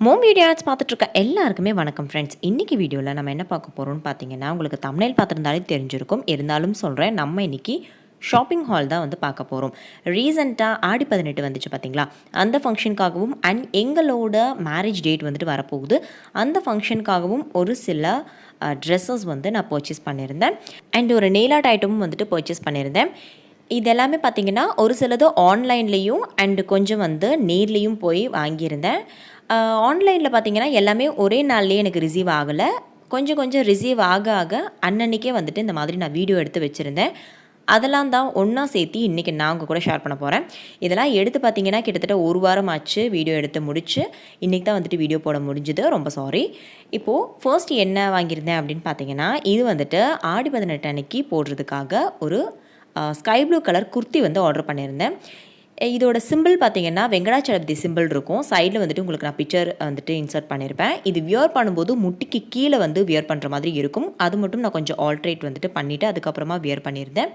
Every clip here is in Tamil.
மோம் வீடியோ ஆட்ஸ் பார்த்துட்டு இருக்க எல்லாருக்குமே வணக்கம் ஃப்ரெண்ட்ஸ். இன்றைக்கி வீடியோவில் நம்ம என்ன பார்க்க போகிறோம்னு பார்த்தீங்கன்னா, உங்களுக்கு தம்ப்நெயில் பார்த்துருந்தாலே தெரிஞ்சிருக்கும். இருந்தாலும் சொல்கிறேன், நம்ம இன்றைக்கி ஷாப்பிங் ஹால் தான் வந்து பார்க்க போகிறோம். ரீசெண்டாக ஆடி 18 வந்துச்சு பார்த்தீங்களா, அந்த ஃபங்க்ஷனுக்காகவும் அண்ட் எங்களோட மேரேஜ் டேட் வந்துட்டு வரப்போகுது. அந்த ஃபங்க்ஷனுக்காகவும் ஒரு சில ட்ரெஸ்ஸஸ் வந்து நான் பர்ச்சேஸ் பண்ணியிருந்தேன். அண்ட் ஒரு நெயில் ஆர்ட் ஐட்டமும் வந்துட்டு பர்ச்சேஸ் பண்ணியிருந்தேன். இது எல்லாமே பார்த்திங்கன்னா ஒரு சிலது ஆன்லைன்லேயும் அண்டு கொஞ்சம் வந்து நேர்லேயும் போய் வாங்கியிருந்தேன். ஆன்லைனில் பார்த்திங்கன்னா எல்லாமே ஒரே நாள்லேயே எனக்கு ரிசீவ் ஆகலை. கொஞ்சம் கொஞ்சம் ரிசீவ் ஆக ஆக அன்னன்னைக்கே வந்துட்டு இந்த மாதிரி நான் வீடியோ எடுத்து வச்சுருந்தேன். அதெல்லாம் தான் ஒன்றா சேர்த்து இன்றைக்கி நான் உங்கள் கூட ஷேர் பண்ண போகிறேன். இதெல்லாம் எடுத்து பார்த்திங்கன்னா கிட்டத்தட்ட ஒரு வாரம் ஆச்சு வீடியோ எடுத்து முடிச்சு. இன்றைக்கி தான் வந்துட்டு வீடியோ போட முடிஞ்சுது. ரொம்ப சாரி. இப்போது ஃபர்ஸ்ட் என்ன வாங்கியிருந்தேன் அப்படின்னு பார்த்தீங்கன்னா, இது வந்துட்டு ஆடி 18 அன்னைக்கு போடுறதுக்காக ஒரு ஸ்கை ப்ளூ கலர் குர்த்தி வந்து ஆர்டர் பண்ணியிருந்தேன். இதோட சிம்பிள் பார்த்தீங்கன்னா வெங்கடாச்சலபதி சிம்பிள் இருக்கும். சைடில் வந்துட்டு உங்களுக்கு நான் பிக்சர் வந்துட்டு இன்சர்ட் பண்ணியிருப்பேன். இது வியர் பண்ணும்போது முட்டிக்கு கீழே வந்து வியர் பண்ணுற மாதிரி இருக்கும். அது மட்டும் நான் கொஞ்சம் ஆல்ட்ரேட் வந்துட்டு பண்ணிவிட்டு அதுக்கப்புறமா வியர் பண்ணியிருந்தேன்.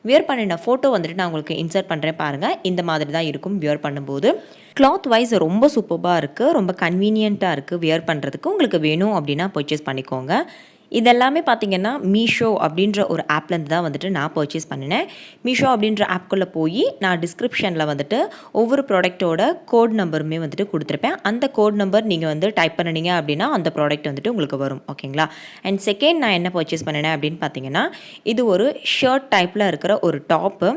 வியர் பண்ணின ஃபோட்டோ வந்துட்டு நான் உங்களுக்கு இன்சர்ட் பண்ணுறேன் பாருங்கள். இந்த மாதிரி தான் இருக்கும் வியர் பண்ணும்போது. கிளாத் வைஸ் ரொம்ப சூப்பராக இருக்குது, ரொம்ப கன்வீனியண்ட்டாக இருக்குது வியர் பண்ணுறதுக்கு. உங்களுக்கு வேணும் அப்படின்னா பர்ச்சேஸ் பண்ணிக்கோங்க. இதெல்லாமே பார்த்திங்கன்னா மீஷோ அப்படின்ற ஒரு ஆப்லேருந்து தான் வந்துட்டு நான் பர்ச்சேஸ் பண்ணினேன். மீஷோ அப்படின்ற ஆப்குள்ளே போய் நான் டிஸ்கிரிப்ஷனில் வந்துட்டு ஒவ்வொரு ப்ராடக்ட்டோட கோட் நம்பருமே வந்துட்டு கொடுத்துருப்பேன். அந்த கோட் நம்பர் நீங்கள் வந்து டைப் பண்ணினீங்க அப்படின்னா அந்த ப்ராடக்ட் வந்துட்டு உங்களுக்கு வரும். ஓகேங்களா? அண்ட் செகண்ட் நான் என்ன பர்ச்சேஸ் பண்ணினேன் அப்படின்னு பார்த்தீங்கன்னா, இது ஒரு ஷர்ட் டைப்பில் இருக்கிற ஒரு டாப்பு.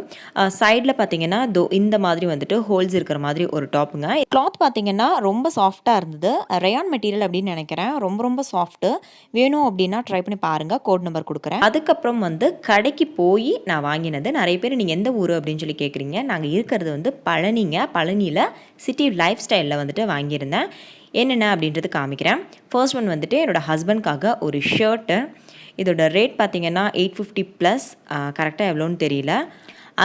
சைடில் பார்த்தீங்கன்னா இந்த மாதிரி வந்துட்டு ஹோல்ஸ் இருக்கிற மாதிரி ஒரு டாப்புங்க. கிளாத் பார்த்தீங்கன்னா ரொம்ப சாஃப்டாக இருந்தது. ரயான் மெட்டீரியல் அப்படின்னு நினைக்கிறேன். ரொம்ப ரொம்ப சாஃப்ட்டு. வேணும் அப்படின்னா ட்ரை பண்ணி பாருங்கள். கோட் நம்பர் கொடுக்குறேன். அதுக்கப்புறம் வந்து கடைக்கு போய் நான் வாங்கினது. நிறைய பேர் நீங்கள் எந்த ஊர் அப்படின்னு சொல்லி கேட்குறீங்க. நாங்கள் இருக்கிறது வந்து பழனிங்க. பழனியில் சிட்டி லைஃப் ஸ்டைலில் வந்துட்டு வாங்கியிருந்தேன். என்னென்ன அப்படின்றது காமிக்கிறேன். ஃபர்ஸ்ட் ஒன் வந்துட்டு என்னோடய ஹஸ்பண்ட்காக ஒரு ஷர்ட்டு. இதோட ரேட் பார்த்திங்கன்னா 850+. கரெக்டாக எவ்வளோன்னு தெரியல.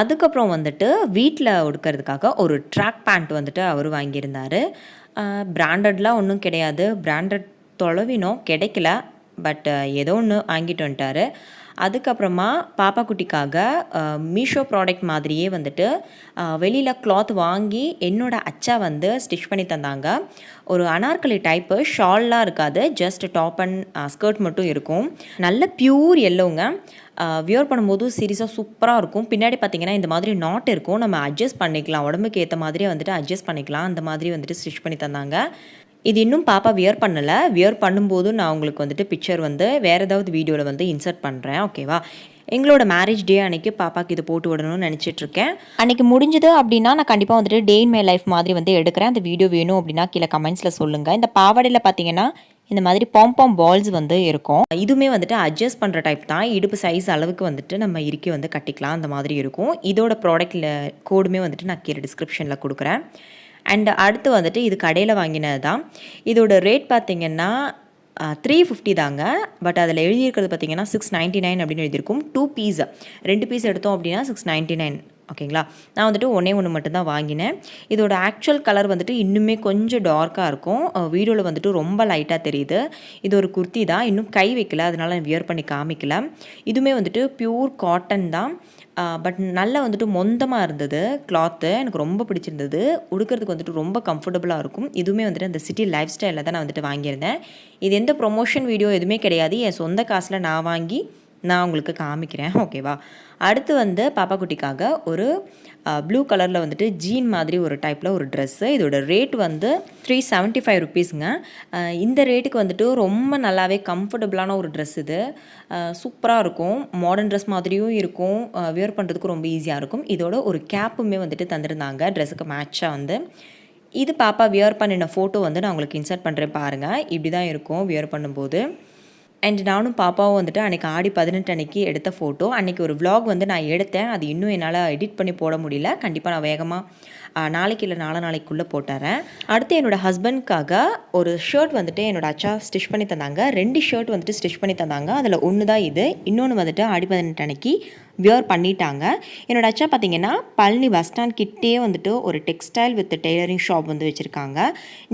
அதுக்கப்புறம் வந்துட்டு வீட்டில் உடுக்கிறதுக்காக ஒரு ட்ராக் பேண்ட் வந்துட்டு அவர் வாங்கியிருந்தார். பிராண்டட்லாம் ஒன்றும் கிடையாது. பிராண்டட் தொலைவினோம் கிடைக்கல. பட் ஏதோ ஒன்று வாங்கிட்டு வந்துட்டார். அதுக்கப்புறமா பாப்பா குட்டிக்காக மீஷோ ப்ராடக்ட் மாதிரியே வந்துட்டு வெளியில் கிளாத் வாங்கி என்னோடய அச்சா வந்து ஸ்டிச் பண்ணி தந்தாங்க. ஒரு அனார்கலி டைப்பு, ஷால்லாம் இருக்காது, ஜஸ்ட் டாப் அண்ட் ஸ்கர்ட் மட்டும் இருக்கும். நல்ல பியூர் எல்லோங்க. வியர் பண்ணும்போது சீரியஸாக சூப்பராக இருக்கும். பின்னாடி பார்த்திங்கன்னா இந்த மாதிரி நாட் இருக்கும். நம்ம அட்ஜஸ்ட் பண்ணிக்கலாம், உடம்புக்கு ஏற்ற மாதிரியே வந்துட்டு அட்ஜஸ்ட் பண்ணிக்கலாம். அந்த மாதிரி வந்துட்டு ஸ்டிச் பண்ணி தந்தாங்க. இது இன்னும் பாப்பா வியர் பண்ணலை. வியர் பண்ணும்போது நான் உங்களுக்கு வந்துட்டு பிக்சர் வந்து வேறு ஏதாவது வீடியோவில் வந்து இன்சர்ட் பண்ணுறேன். ஓகேவா? எங்களோட மேரேஜ் டே அன்றைக்கி பாப்பாவுக்கு இது போட்டு விடணும்னு நினச்சிட்ருக்கேன். அன்றைக்கி முடிஞ்சது அப்படின்னா நான் கண்டிப்பாக வந்துட்டு டே இன் மை லைஃப் மாதிரி வந்து எடுக்கிறேன். அந்த வீடியோ வேணும் அப்படின்னா கீழே கமெண்ட்ஸில் சொல்லுங்கள். இந்த பாவாடையில் பார்த்தீங்கன்னா இந்த மாதிரி பாம் பால்ஸ் வந்து இருக்கும். இதுவுமே வந்துட்டு அட்ஜஸ்ட் பண்ணுற டைப் தான். இடுப்பு சைஸ் அளவுக்கு வந்துட்டு நம்ம இறுக்கி வந்து கட்டிக்கலாம். அந்த மாதிரி இருக்கும். இதோட ப்ராடக்ட்டில் கோடுமே வந்துட்டு நான் கீழே டிஸ்கிரிப்ஷனில் கொடுக்குறேன். அண்ட் அடுத்து வந்துட்டு இது கடையில் வாங்கினது தான். இதோட ரேட் பார்த்திங்கன்னா 350 தாங்க. பட் அதில் எழுதியிருக்கிறது பார்த்திங்கன்னா 699 அப்படின்னு எழுதியிருக்கும். 2 பீஸ் 2 பீஸ் எடுத்தோம் அப்படின்னா 699. ஓகேங்களா? நான் வந்துட்டு ஒன்று மட்டும்தான் வாங்கினேன். இதோட ஆக்சுவல் கலர் வந்துட்டு இன்னுமே கொஞ்சம் டார்க்காக இருக்கும். வீடியோவில் வந்துட்டு ரொம்ப லைட்டாக தெரியுது. இது ஒரு குர்த்தி தான். இன்னும் கை வைக்கல, அதனால் நான் வியர் பண்ணி காமிக்கல. இதுவுமே வந்துட்டு பியூர் காட்டன் தான். பட் நல்லா வந்துட்டு மொந்தமாக இருந்தது கிளாத்து. எனக்கு ரொம்ப பிடிச்சிருந்தது. உடுக்கிறதுக்கு வந்துட்டு ரொம்ப கம்ஃபர்டபுளாக இருக்கும். இதுவுமே வந்துட்டு அந்த சிட்டி லைஃப் ஸ்டைலில் தான் நான் வந்துட்டு வாங்கியிருந்தேன். இது எந்த ப்ரொமோஷன் வீடியோ எதுவுமே கிடையாது. என் சொந்த காசில் நான் வாங்கி நான் உங்களுக்கு காமிக்கிறேன். ஓகேவா? அடுத்து வந்து பாப்பா குட்டிக்காக ஒரு ப்ளூ கலரில் வந்துட்டு ஜீன் மாதிரி ஒரு டைப்பில் ஒரு ட்ரெஸ்ஸு. இதோட ரேட் வந்து 375 ருபீஸுங்க. இந்த ரேட்டுக்கு வந்துட்டு ரொம்ப நல்லாவே கம்ஃபர்டபுளான ஒரு ட்ரெஸ் இது. சூப்பராக இருக்கும். மாடர்ன் ட்ரெஸ் மாதிரியும் இருக்கும். வியர் பண்ணுறதுக்கு ரொம்ப ஈஸியாக இருக்கும். இதோட ஒரு கேப்புமே வந்துட்டு தந்துருந்தாங்க ட்ரெஸ்ஸுக்கு மேட்சாக வந்து. இது பாப்பா வியர் பண்ணின ஃபோட்டோ வந்து நான் உங்களுக்கு இன்சர்ட் பண்ணுறேன் பாருங்கள். இப்படி தான் இருக்கும் வியர் பண்ணும்போது. அண்ட் நானும் பாப்பாவும் வந்துட்டு அன்றைக்கி ஆடி 18 அன்றைக்கி எடுத்த ஃபோட்டோ. அன்றைக்கி ஒரு vlog வந்து நான் எடுத்தேன். அது இன்னும் என்னால் எடிட் பண்ணி போட முடியல. கண்டிப்பாக நான் வேகமாக நாளைக்கு இல்லை நாளைக்குள்ளே போட்டுறேன். அடுத்து என்னோடய ஹஸ்பண்ட்காக ஒரு ஷர்ட் வந்துட்டு என்னோடய அச்சா ஸ்டிச் பண்ணி தந்தாங்க. 2 ஷர்ட் வந்துட்டு ஸ்டிச் பண்ணி தந்தாங்க. அதில் ஒன்று தான் இது. இன்னொன்று வந்துட்டு ஆடி 18 அன்றைக்கி வியர் பண்ணிட்டாங்க. என்னோடய அச்சா பார்த்திங்கன்னா பழனி பஸ் ஸ்டாண்ட் கிட்டே வந்துட்டு ஒரு டெக்ஸ்டைல் வித் டெய்லரிங் ஷாப் வந்து வச்சுருக்காங்க.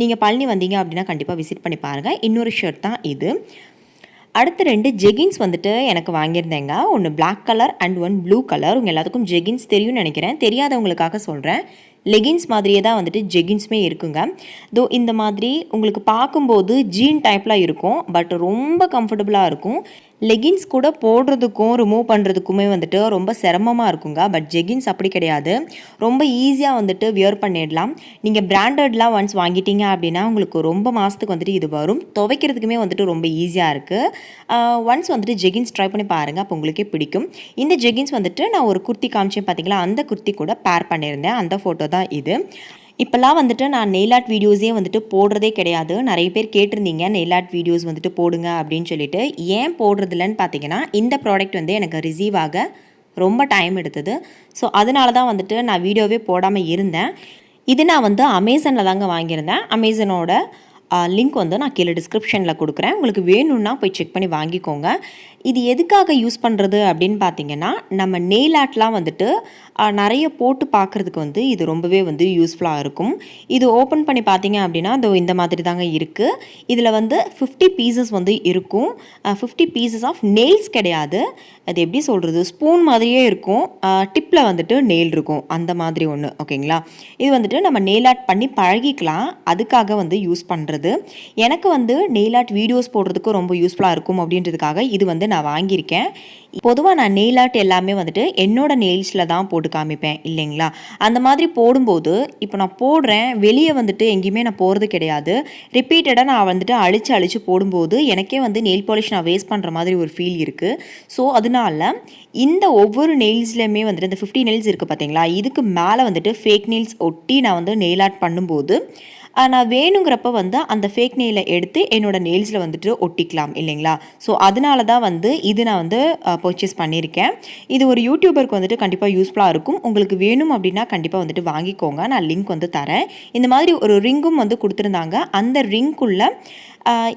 நீங்கள் பழனி வந்தீங்க அப்படின்னா கண்டிப்பாக விசிட் பண்ணி பாருங்கள். இன்னொரு ஷர்ட் தான் இது. அடுத்து 2 ஜெகின்ஸ் வந்துட்டு எனக்கு வாங்கியிருந்தேங்க. ஒன்று black colour and one blue colour. உங்கள் எல்லாத்துக்கும் ஜெகின்ஸ் தெரியும்னு நினைக்கிறேன். தெரியாதவங்களுக்காக சொல்கிறேன். லெகின்ஸ் மாதிரியே தான் வந்துட்டு ஜெகின்ஸுமே இருக்குங்க. இந்த மாதிரி உங்களுக்கு பார்க்கும்போது ஜீன் டைப்பில் இருக்கும், பட் ரொம்ப கம்ஃபர்டபுளாக இருக்கும். லெகின்ஸ் கூட போடுறதுக்கும் ரிமூவ் பண்ணுறதுக்குமே வந்துட்டு ரொம்ப சிரமமாக இருக்குங்க. பட் ஜெகின்ஸ் அப்படி கிடையாது, ரொம்ப ஈஸியாக வந்துட்டு வியர் பண்ணிடலாம். நீங்கள் பிராண்டட்லாம் ஒன்ஸ் வாங்கிட்டீங்க அப்படின்னா உங்களுக்கு ரொம்ப மாதத்துக்கு வந்துட்டு இது வரும். துவைக்கிறதுக்குமே வந்துட்டு ரொம்ப ஈஸியாக இருக்குது. ஒன்ஸ் வந்துட்டு ஜெகின்ஸ் ட்ரை பண்ணி பாருங்கள், அப்போ உங்களுக்கே பிடிக்கும். இந்த ஜெகின்ஸ் வந்துட்டு நான் ஒரு குர்த்தி காமிச்சேன் பார்த்தீங்களா, அந்த குர்த்தி கூட பேர் பண்ணியிருந்தேன். அந்த ஃபோட்டோ தான் இது. இப்போல்லாம் வந்துட்டு நான் நெயில் ஆர்ட் வீடியோஸே வந்துட்டு போடுறதே கிடையாது. நிறைய பேர் கேட்டிருந்தீங்க நெயில் ஆர்ட் வீடியோஸ் வந்துட்டு போடுங்க அப்படின்னு சொல்லிட்டு. ஏன் போடுறதில்லன்னு பார்த்தீங்கன்னா, இந்த ப்ராடக்ட் வந்து எனக்கு ரிசீவ் ஆக ரொம்ப டைம் எடுத்தது. ஸோ அதனால தான் வந்துட்டு நான் வீடியோவே போடாமல் இருந்தேன். இது நான் வந்து அமேசானில் தாங்க வாங்கியிருந்தேன். அமேசானோட லிங்க் வந்து நான் கீழே டிஸ்கிரிப்ஷனில் கொடுக்குறேன். உங்களுக்கு வேணும்னா போய் செக் பண்ணி வாங்கிக்கோங்க. இது எதுக்காக யூஸ் பண்ணுறது அப்படின்னு பார்த்தீங்கன்னா, நம்ம நெயில் ஆர்ட்லாம் வந்துட்டு நிறைய போட்டு பார்க்குறதுக்கு வந்து இது ரொம்பவே வந்து யூஸ்ஃபுல்லாக இருக்கும். இது ஓப்பன் பண்ணி பார்த்தீங்க அப்படின்னா இந்த மாதிரி தாங்க இருக்குது. இதில் வந்து 50 பீசஸ் வந்து இருக்கும். 50 பீசஸ் ஆஃப் நெயில்ஸ் கிடையாது, அது எப்படி சொல்கிறது, ஸ்பூன் மாதிரியே இருக்கும். டிப்பில் வந்துட்டு நெயில் இருக்கும், அந்த மாதிரி ஒன்று. ஓகேங்களா, இது வந்துட்டு நம்ம நெயில் ஆர்ட் பண்ணி பழகிக்கலாம், அதுக்காக வந்து யூஸ் பண்ணுறது. எனக்கு வந்து நெயில் ஆர்ட் வீடியோஸ் போடுறதுக்கு ரொம்ப யூஸ்ஃபுல்லாக இருக்கும் அப்படின்றதுக்காக இது வந்து நான் வாங்கியிருக்கேன். பொதுவாக நான் நெயில் ஆர்ட் எல்லாமே வந்துட்டு என்னோட நெயில்ஸில் தான் போட்டு காமிப்பேன் இல்லைங்களா. அந்த மாதிரி போடும்போது இப்போ நான் போடுறேன், வெளியே வந்துட்டு எங்கேயுமே நான் போகிறது கிடையாது. ரிப்பீட்டடாக நான் வந்துட்டு அழிச்சு போடும்போது எனக்கே வந்து நெயில் பாலிஷ் நான் வேஸ்ட் பண்ணுற மாதிரி ஒரு ஃபீல் இருக்குது. ஸோ அதனால இந்த ஒவ்வொரு நெயில்ஸ்லையுமே வந்துட்டு இந்த 50 நெயில்ஸ் இருக்குது பார்த்தீங்களா, இதுக்கு மேலே வந்துட்டு ஃபேக் நெயில்ஸ் ஒட்டி நான் வந்து நெயில் ஆர்ட் பண்ணும்போது நான் வேணுங்கிறப்ப வந்து அந்த ஃபேக் நெயிலை எடுத்து என்னோடய நெயில்ஸில் வந்துட்டு ஒட்டிக்கலாம் இல்லைங்களா. ஸோ அதனால தான் வந்து இது நான் வந்து பர்ச்சேஸ் பண்ணியிருக்கேன். இது ஒரு யூடியூபருக்கு வந்துட்டு கண்டிப்பாக யூஸ்ஃபுல்லாக இருக்கும். உங்களுக்கு வேணும் அப்படின்னா கண்டிப்பாக வந்துட்டு வாங்கிக்கோங்க, நான் லிங்க் வந்து தரேன். இந்த மாதிரி ஒரு ரிங்கும் வந்து கொடுத்துருந்தாங்க. அந்த ரிங்குள்ளே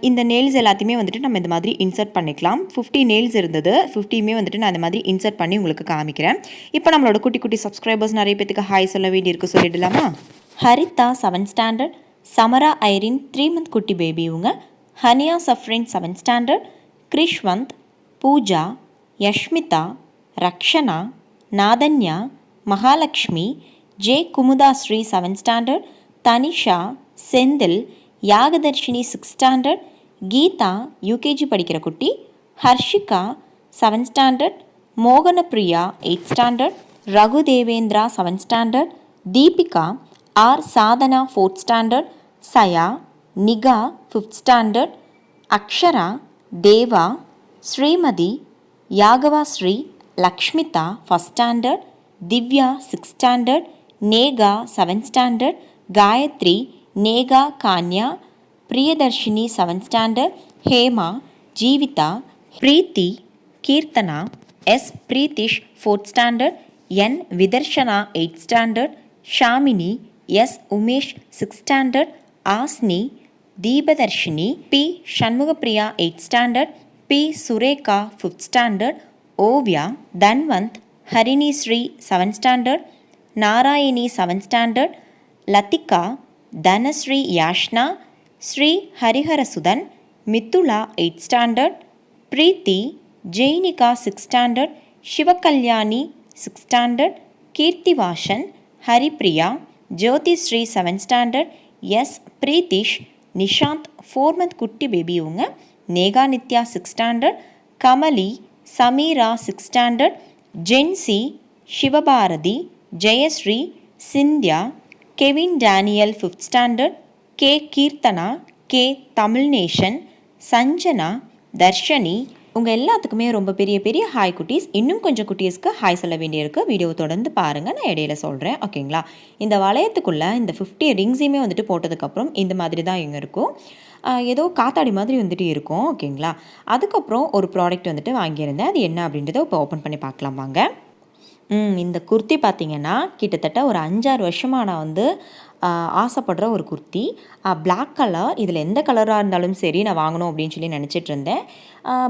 இந்த நெயில்ஸ் எல்லாத்தையுமே வந்துட்டு நம்ம இந்த மாதிரி இன்சர்ட் பண்ணிக்கலாம். 50 நெயில்ஸ் இருந்தது, 50மே வந்துட்டு நான் இந்த மாதிரி இன்சர்ட் பண்ணி உங்களுக்கு காமிக்கிறேன். இப்போ நம்மளோட குட்டி குட்டி சப்ஸ்கிரைபர்ஸ் நிறைய பேருக்கு ஹாய் சொல்ல வேண்டியிருக்கு, சொல்லிடலாமா. Haritha 7th standard, Samara Irene 3 month குட்டி பேபி இவங்க, Haniya Safrin 7th standard, Krishvanth, Pooja, Yashmitha, Rakshana, Nathanya, Mahalakshmi, J Kumudashree 7th standard, Tanisha, Senthil, Yagadharshini 6th standard, Geetha UKG படிக்கிற குட்டி, Harshika 7th standard, Mohanapriya 8th standard, Raghu Devendra 7th standard, Deepika, R Sadhana 4th standard, Saya, Nika 5th standard, Akshara, Deva, Srimathi, Yagava Sri, Lakshmitha 1st standard, Divya 6th standard, Neha 7th standard, Gayatri, Neha Kanya, Priyadharshini 7th standard, Hema, Jeevitha, Preethi, Keerthana, S Preethish 4th standard, N Vidharshana 8th standard, Shamini, S Umesh 6th standard, Aasni, Deepadharshini, P Shanmugapriya 8th standard, P Sureka 5th standard, Oviya, Dhanvanth, Harini Sri 7th standard, Narayani 7th standard, Lathika, Dhanasri Yashna, Sri Hariharasudhan, Mithula 8th standard, Preethi, Jainika 6th standard, Sivakalyani 6th standard, Keerthivasan, Haripriya, Jothisri 7th standard, S Preethish, Nishanth 4 month குட்டி பேபி இவங்க, Neha Nithya 6th standard, Kamali, Sameera 6th standard, Jensi, Sivabharathi, Jayasri, Cynthia, Kevin Daniel 5th standard, K Keerthana, K Tamilnesan, Sanjana, Dharshani. உங்கள் எல்லாத்துக்குமே ரொம்ப பெரிய பெரிய ஹாய் குட்டீஸ். இன்னும் கொஞ்சம் குட்டீஸ்க்கு ஹாய் சொல்ல வேண்டியிருக்கு. வீடியோ தொடர்ந்து பாருங்கள், நான் இடையில சொல்கிறேன். ஓகேங்களா, இந்த வளையத்துக்குள்ளே இந்த 50 ரிங்ஸையுமே வந்துட்டு போட்டதுக்கப்புறம் இந்த மாதிரி தான் இங்கே இருக்கும். ஏதோ காத்தாடி மாதிரி வந்துட்டு இருக்கும். ஓகேங்களா, அதுக்கப்புறம் ஒரு ப்ராடக்ட் வந்துட்டு வாங்கியிருந்தேன். அது என்ன அப்படின்றத இப்போ ஓப்பன் பண்ணி பார்க்கலாம் வாங்க. இந்த குர்த்தி பார்த்திங்கன்னா கிட்டத்தட்ட ஒரு 5-6 வருஷமாக நான் வந்து ஆசைப்படுற ஒரு குர்த்தி. பிளாக் கலர், இதில் எந்த கலராக இருந்தாலும் சரி நான் வாங்கணும் அப்படின்னு சொல்லி நினச்சிட்டு இருந்தேன்.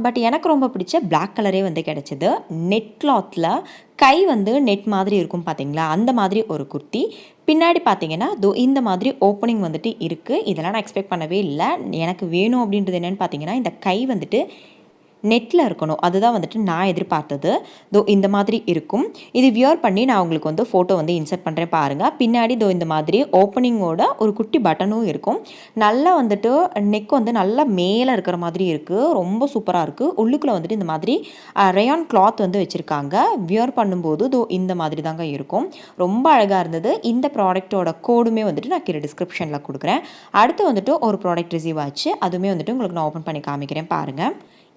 பட் எனக்கு ரொம்ப பிடிச்ச பிளாக் கலரே வந்து கிடச்சிது. நெட் கிளாத்தில் கை வந்து நெட் மாதிரி இருக்கும் பார்த்தீங்களா, அந்த மாதிரி ஒரு குர்த்தி. பின்னாடி பார்த்தீங்கன்னா இந்த மாதிரி ஓப்பனிங் வந்துட்டு இருக்குது. இதெல்லாம் நான் எக்ஸ்பெக்ட் பண்ணவே இல்லை. எனக்கு வேணும் அப்படின்றது என்னென்னு பார்த்தீங்கன்னா, இந்த கை வந்துட்டு நெட்டில் இருக்கணும். அதுதான் வந்துட்டு நான் எதிர்பார்த்தது. இந்த மாதிரி இருக்கும். இது வியர் பண்ணி நான் உங்களுக்கு வந்து ஃபோட்டோ வந்து இன்சர்ட் பண்ணுறேன் பாருங்கள். பின்னாடி இந்த மாதிரி ஓப்பனிங்கோட ஒரு குட்டி பட்டனும் இருக்கும். நல்லா வந்துட்டு நெக் வந்து நல்லா மேலே இருக்கிற மாதிரி இருக்குது. ரொம்ப சூப்பராக இருக்குது. உள்ளுக்குள்ளே வந்துட்டு இந்த மாதிரி ரயான் கிளாத் வந்து வச்சுருக்காங்க. வியர் பண்ணும்போது இந்த மாதிரி தாங்க இருக்கும். ரொம்ப அழகாக இருந்தது. இந்த ப்ராடக்ட்டோட கோடுமே வந்துட்டு நான் கீழே டிஸ்கிரிப்ஷனில் கொடுக்குறேன். அடுத்து வந்துட்டு ஒரு ப்ராடக்ட் ரிசீவ் ஆச்சு. அதுவுமே வந்துட்டு உங்களுக்கு நான் ஓப்பன் பண்ணி காமிக்கிறேன் பாருங்கள்.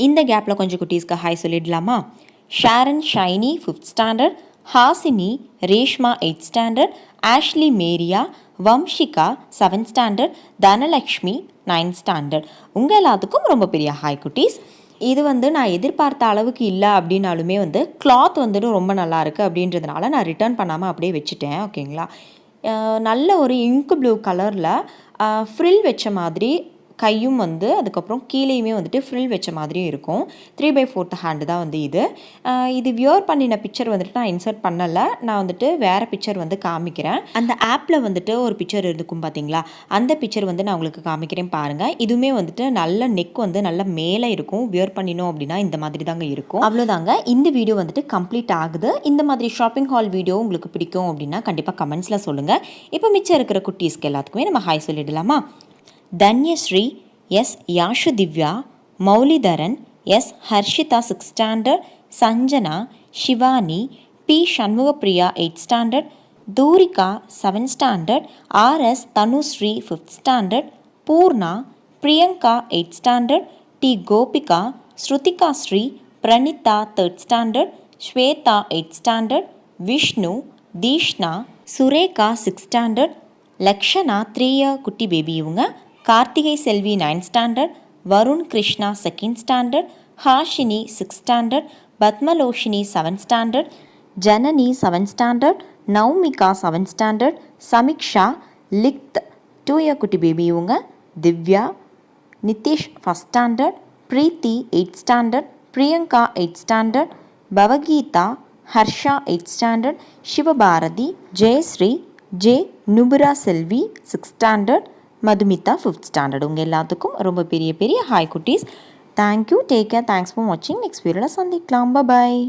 இந்த கேப்பில் கொஞ்சம் குட்டீஸ்க்கு ஹாய் சொல்லிடலாமா? Sharon Shiny 5th standard, Hasini Reshma 8th standard, Ashley Maria, Vamshika 7th standard, Dhanalakshmi 9th standard. உங்கள் எல்லாத்துக்கும் ரொம்ப பெரிய ஹாய் குட்டீஸ். இது வந்து நான் எதிர்பார்த்த அளவுக்கு இல்லை அப்படின்னாலுமே வந்து கிளாத் வந்துட்டு ரொம்ப நல்லா இருக்குது அப்படின்றதுனால நான் ரிட்டர்ன் பண்ணாமல் அப்படியே வச்சுட்டேன். ஓகேங்களா? நல்ல ஒரு இங்கு ப்ளூ கலரில் ஃப்ரில் வச்ச மாதிரி கையும் வந்து அதுக்கப்புறம் கீழேயுமே வந்துட்டு ஃப்ரில் வச்ச மாதிரியும் இருக்கும். 3/4 ஹேண்டு தான் வந்து இது வியர் பண்ணின பிக்சர் வந்துட்டு நான் இன்சர்ட் பண்ணலை. நான் வந்துட்டு வேறு பிக்சர் வந்து காமிக்கிறேன். அந்த ஆப்பில் வந்துட்டு ஒரு பிக்சர் இருக்கும் பார்த்தீங்களா, அந்த பிக்சர் வந்து நான் உங்களுக்கு காமிக்கிறேன் பாருங்கள். இதுவுமே வந்துட்டு நல்ல நெக் வந்து நல்ல மேலே இருக்கும். வியர் பண்ணினோம் அப்படின்னா இந்த மாதிரி தாங்க இருக்கும். அவ்வளோதாங்க, இந்த வீடியோ வந்துட்டு கம்ப்ளீட் ஆகுது. இந்த மாதிரி ஷாப்பிங் ஹால் வீடியோ உங்களுக்கு பிடிக்கும் அப்படின்னா கண்டிப்பாக கமெண்ட்ஸில் சொல்லுங்கள். இப்போ மிச்சம் இருக்கிற குட்டீஸ்க்கு எல்லாத்துக்குமே நம்ம ஹாய் சொல்லிடலாமா? Dhanyasri, S Yashu Divya, Moulidharan, S Harshitha 6th standard, Sanjana, Shivani, P Shanmugapriya 8th standard, Thoorika 7th standard, RS Dhanusri 5th standard, Poorna, Priyanka 8th standard, T Gopika, Shruthika Sri, Pranitha 3rd standard, Swetha 8th standard, Vishnu, Theeshna, Sureka 6th standard, Lakshana 3 year குட்டி பேபி இவங்க, Karthigai Selvi 9th standard, Varun Krishna 2nd standard, Hashini 6th standard, Padmaloshini 7th standard, Janani 7th standard, Naumika 7th standard, Samiksha, லிக்த் 2 year குட்டி பேபி இவங்க, Divya, Nithish 1st standard, Preethi 8th standard, Priyanka 8th standard, பவகீதா, Harsha 8th standard, Sivabharathi, Jayasri, J Nupura Selvi 6th standard, Madhumitha 5th standard. உங்கள் எல்லாத்துக்கும் ரொம்ப பெரிய பெரிய ஹாய் குட்டீஸ். Thank you, take care, thanks for வாட்சிங். நெக்ஸ்ட் வீடியோவில் சந்திக்கலாம். பாய்.